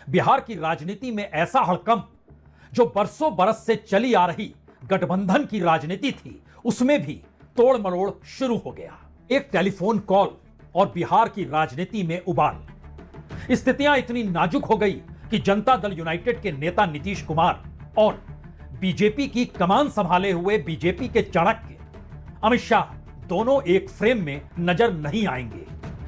बिहार की राजनीति में ऐसा हड़कंप जो बरसों बरस से चली आ रही गठबंधन की राजनीति थी, उसमें भी तोड़ मरोड़ शुरू हो गया। एक टेलीफोन कॉल और बिहार की राजनीति में उबाल। स्थितियां इतनी नाजुक हो गई कि जनता दल यूनाइटेड के नेता नीतीश कुमार और बीजेपी की कमान संभाले हुए बीजेपी के चाणक्य अमित शाह दोनों एक फ्रेम में नजर नहीं आएंगे,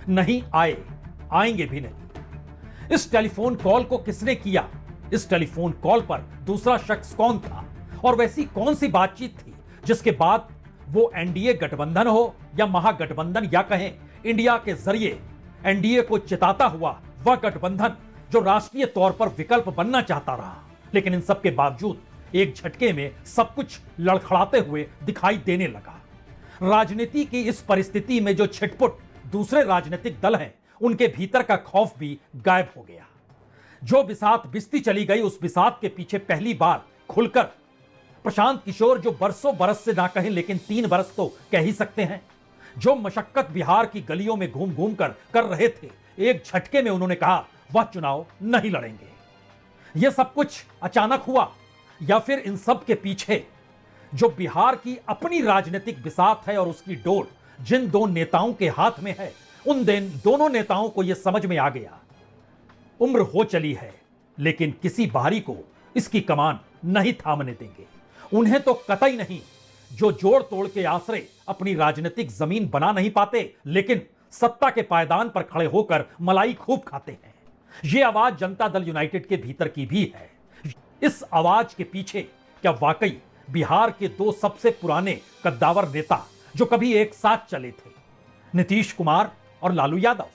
नहीं आएंगे भी नहीं। इस टेलीफोन कॉल को किसने किया? इस टेलीफोन कॉल पर दूसरा शख्स कौन था? और वैसी कौन सी बातचीत थी जिसके बाद वो एनडीए गठबंधन हो या महागठबंधन या कहें इंडिया के जरिए एनडीए को चिताता हुआ वह गठबंधन जो राष्ट्रीय तौर पर विकल्प बनना चाहता रहा, लेकिन इन सब के बावजूद एक झटके में सब कुछ लड़खड़ाते हुए दिखाई देने लगा। राजनीति की इस परिस्थिति में जो छिटपुट दूसरे राजनीतिक दल हैं, उनके भीतर का खौफ भी गायब हो गया। जो बिसात बिस्ती चली गई, उस बिसात के पीछे पहली बार खुलकर प्रशांत किशोर, जो बरसों बरस से ना कहें लेकिन 3 बरस तो कह ही सकते हैं, जो मशक्कत बिहार की गलियों में घूम घूम कर रहे थे, एक झटके में उन्होंने कहा वह चुनाव नहीं लड़ेंगे। यह सब कुछ अचानक हुआ या फिर इन सब के पीछे जो बिहार की अपनी राजनीतिक बिसात है और उसकी डोर जिन दो नेताओं के हाथ में है, उन दोनों नेताओं को यह समझ में आ गया, उम्र हो चली है लेकिन किसी बाहरी को इसकी कमान नहीं थामने देंगे। उन्हें तो कतई नहीं, जो जोड़ तोड़ के आश्रय अपनी राजनीतिक जमीन बना नहीं पाते लेकिन सत्ता के पायदान पर खड़े होकर मलाई खूब खाते हैं। यह आवाज जनता दल यूनाइटेड के भीतर की भी है। इस आवाज के पीछे क्या वाकई बिहार के 2 सबसे पुराने कद्दावर नेता जो कभी एक साथ चले थे, नीतीश कुमार और लालू यादव,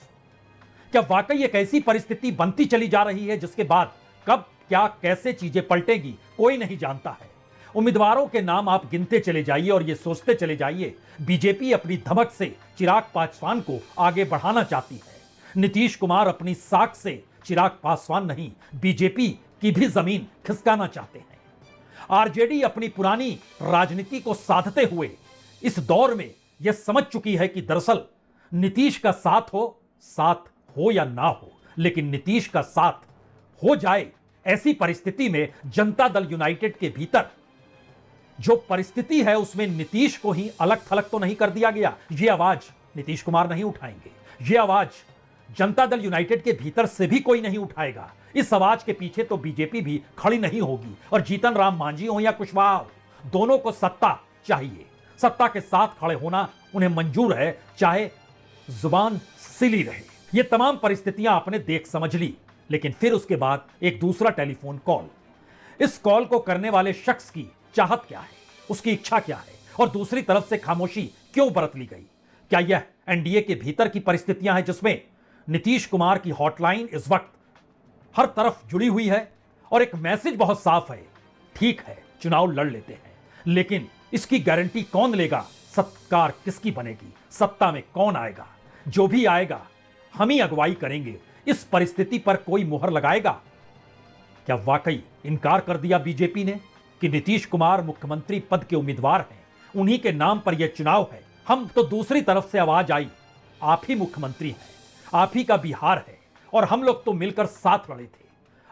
क्या वाकई एक ऐसी परिस्थिति बनती चली जा रही है जिसके बाद कब क्या कैसे चीजें पलटेगी कोई नहीं जानता है। उम्मीदवारों के नाम आप गिनते चले जाइए और ये सोचते चले जाइए, बीजेपी अपनी धमक से चिराग पासवान को आगे बढ़ाना चाहती है, नीतीश कुमार अपनी साख से चिराग पासवान नहीं बीजेपी की भी जमीन खिसकाना चाहते हैं, आरजेडी अपनी पुरानी राजनीति को साधते हुए इस दौर में यह समझ चुकी है कि दरअसल नीतीश का साथ हो या ना हो, लेकिन नीतीश का साथ हो जाए, ऐसी परिस्थिति में जनता दल यूनाइटेड के भीतर जो परिस्थिति है उसमें नीतीश को ही अलग थलग तो नहीं कर दिया गया। यह आवाज नीतीश कुमार नहीं उठाएंगे, यह आवाज जनता दल यूनाइटेड के भीतर से भी कोई नहीं उठाएगा। इस आवाज के पीछे तो बीजेपी भी खड़ी नहीं होगी और जीतन राम मांझी हो या कुशवाहा हो, दोनों को सत्ता चाहिए। सत्ता के साथ खड़े होना उन्हें मंजूर है, चाहे जुबान सिली रहे। ये तमाम परिस्थितियां आपने देख समझ ली, लेकिन फिर उसके बाद एक दूसरा टेलीफोन कॉल। इस कॉल को करने वाले शख्स की चाहत क्या है, उसकी इच्छा क्या है और दूसरी तरफ से खामोशी क्यों बरत ली गई? क्या यह एनडीए के भीतर की परिस्थितियां हैं जिसमें नीतीश कुमार की हॉटलाइन इस वक्त हर तरफ जुड़ी हुई है और एक मैसेज बहुत साफ है, ठीक है चुनाव लड़ लेते हैं, लेकिन इसकी गारंटी कौन लेगा? सरकार किसकी बनेगी? सत्ता में कौन आएगा? जो भी आएगा हम ही अगुवाई करेंगे। इस परिस्थिति पर कोई मुहर लगाएगा? क्या वाकई इनकार कर दिया बीजेपी ने कि नीतीश कुमार मुख्यमंत्री पद के उम्मीदवार हैं, उन्हीं के नाम पर यह चुनाव है? हम तो दूसरी तरफ से आवाज आई, आप ही मुख्यमंत्री हैं, आप ही का बिहार है और हम लोग तो मिलकर साथ लड़े थे,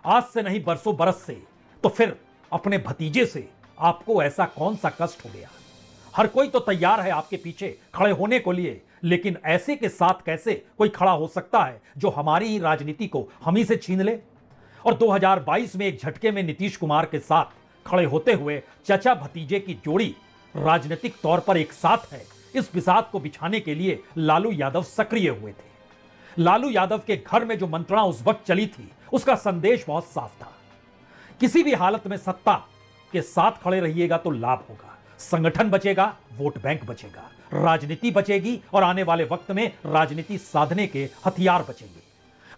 आज से नहीं बरसों बरस से, तो फिर अपने भतीजे से आपको ऐसा कौन सा कष्ट हो गया? हर कोई तो तैयार है आपके पीछे खड़े होने को लिए, लेकिन ऐसे के साथ कैसे कोई खड़ा हो सकता है जो हमारी ही राजनीति को हम ही से छीन ले? और 2022 में एक झटके में नीतीश कुमार के साथ खड़े होते हुए चचा भतीजे की जोड़ी राजनीतिक तौर पर एक साथ है। इस बिसात को बिछाने के लिए लालू यादव सक्रिय हुए थे। लालू यादव के घर में जो मंत्रणा उस वक्त चली थी, उसका संदेश बहुत साफ था, किसी भी हालत में सत्ता के साथ खड़े रहिएगा तो लाभ होगा, संगठन बचेगा, वोट बैंक बचेगा, राजनीति बचेगी और आने वाले वक्त में राजनीति साधने के हथियार बचेंगे।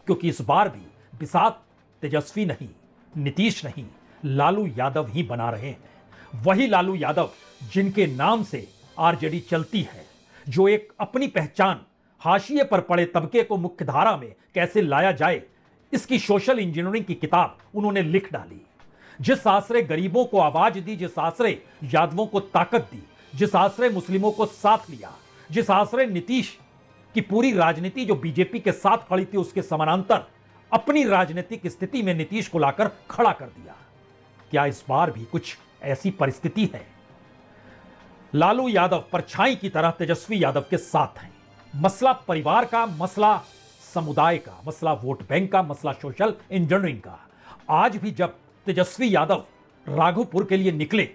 क्योंकि इस बार भी बिसात तेजस्वी नहीं, नीतीश नहीं, लालू यादव ही बना रहे हैं। वही लालू यादव जिनके नाम से आरजेडी चलती है, जो एक अपनी पहचान हाशिए पर पड़े तबके को मुख्यधारा में कैसे लाया जाए, इसकी सोशल इंजीनियरिंग की किताब उन्होंने लिख डाली। जिस आश्रय गरीबों को आवाज दी, जिस आश्रय यादवों को ताकत दी, जिस आश्रय मुस्लिमों को साथ लिया, जिस आश्रय नीतीश की पूरी राजनीति जो बीजेपी के साथ खड़ी थी उसके समानांतर अपनी राजनीतिक स्थिति में नीतीश को लाकर खड़ा कर दिया। क्या इस बार भी कुछ ऐसी परिस्थिति है? लालू यादव परछाई की तरह तेजस्वी यादव के साथ हैं। मसला परिवार का, मसला समुदाय का, मसला वोट बैंक का, मसला सोशल इंजीनियरिंग का। आज भी जब तेजस्वी यादव राघोपुर के लिए निकले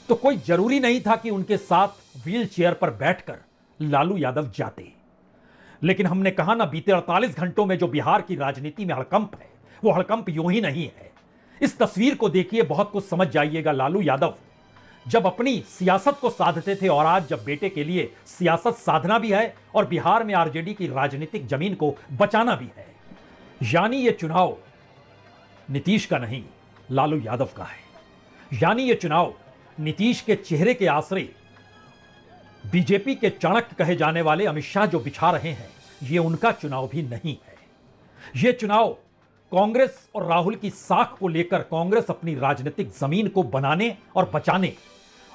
तो कोई जरूरी नहीं था कि उनके साथ व्हील चेयर पर बैठकर लालू यादव जाते। लेकिन हमने कहा ना, बीते 48 घंटों में जो बिहार की राजनीति में हड़कंप है, वो हड़कंप यूं ही नहीं है। इस तस्वीर को देखिए, बहुत कुछ समझ जाइएगा। लालू यादव जब अपनी सियासत को साधते थे और आज जब बेटे के लिए सियासत साधना भी है और बिहार में आरजेडी की राजनीतिक जमीन को बचाना भी है। यानी ये चुनाव नीतीश का नहीं, लालू यादव का है। यानी ये चुनाव नीतीश के चेहरे के आसरे बीजेपी के चाणक्य कहे जाने वाले अमित शाह जो बिछा रहे हैं, ये उनका चुनाव भी नहीं है। ये चुनाव कांग्रेस और राहुल की साख को लेकर कांग्रेस अपनी राजनीतिक जमीन को बनाने और बचाने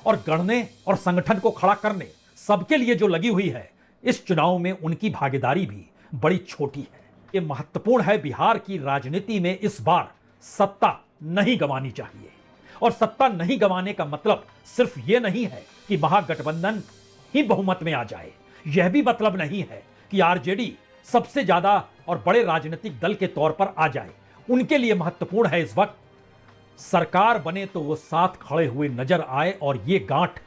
और गढ़ने और संगठन को खड़ा करने सबके लिए जो लगी हुई है, इस चुनाव में उनकी भागीदारी भी बड़ी छोटी है। ये महत्वपूर्ण है। बिहार की राजनीति में इस बार सत्ता नहीं गंवानी चाहिए। और सत्ता नहीं गंवाने का मतलब सिर्फ यह नहीं है कि महागठबंधन ही बहुमत में आ जाए। यह भी मतलब नहीं है कि आरजेडी सबसे ज्यादा और बड़े राजनीतिक दल के तौर पर आ जाए। उनके लिए महत्वपूर्ण है इस वक्त सरकार बने तो वो साथ खड़े हुए नजर आए और ये गांठ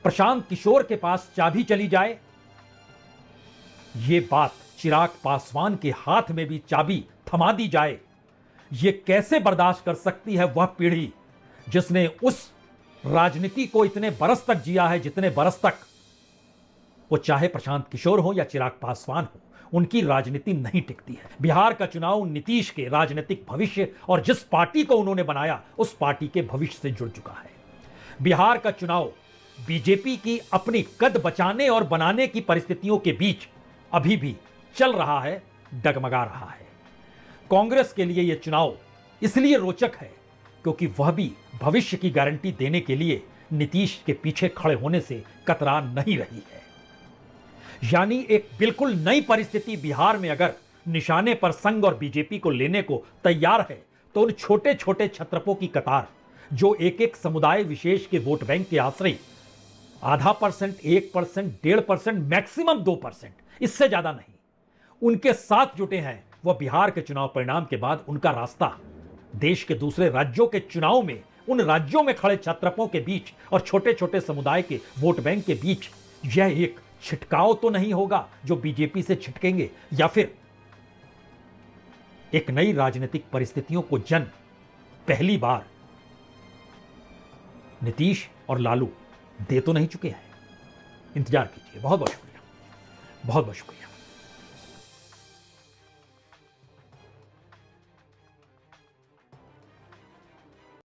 प्रशांत किशोर के पास चाबी चली जाए। ये बात चिराग पासवान के हाथ में भी चाबी थमा दी जाए। ये कैसे बर्दाश्त कर सकती है वह पीढ़ी जिसने उस राजनीति को इतने बरस तक जिया है जितने बरस तक, वो चाहे प्रशांत किशोर हो या चिराग पासवान हो, उनकी राजनीति नहीं टिकती है। बिहार का चुनाव नीतीश के राजनीतिक भविष्य और जिस पार्टी को उन्होंने बनाया उस पार्टी के भविष्य से जुड़ चुका है। बिहार का चुनाव बीजेपी की अपनी कद बचाने और बनाने की परिस्थितियों के बीच अभी भी चल रहा है, डगमगा रहा है। कांग्रेस के लिए यह चुनाव इसलिए रोचक है क्योंकि वह भी भविष्य की गारंटी देने के लिए नीतीश के पीछे खड़े होने से कतरा नहीं रही है। यानी एक बिल्कुल नई परिस्थिति बिहार में अगर निशाने पर संघ और बीजेपी को लेने को तैयार है तो उन छोटे छोटे छत्रपों की कतार जो एक एक समुदाय विशेष के वोट बैंक के आश्रय 0.5%, 1%, 1.5%, मैक्सिमम 2%, इससे ज्यादा नहीं, उनके साथ जुटे हैं, वह बिहार के चुनाव परिणाम के बाद उनका रास्ता देश के दूसरे राज्यों के चुनाव में उन राज्यों में खड़े छत्रपों के बीच और छोटे छोटे समुदाय के वोट बैंक के बीच यह एक छिटकाव तो नहीं होगा जो बीजेपी से छिटकेंगे, या फिर एक नई राजनीतिक परिस्थितियों को जन्म पहली बार नीतीश और लालू दे तो नहीं चुके हैं। इंतजार कीजिए। बहुत बहुत शुक्रिया, बहुत बहुत शुक्रिया।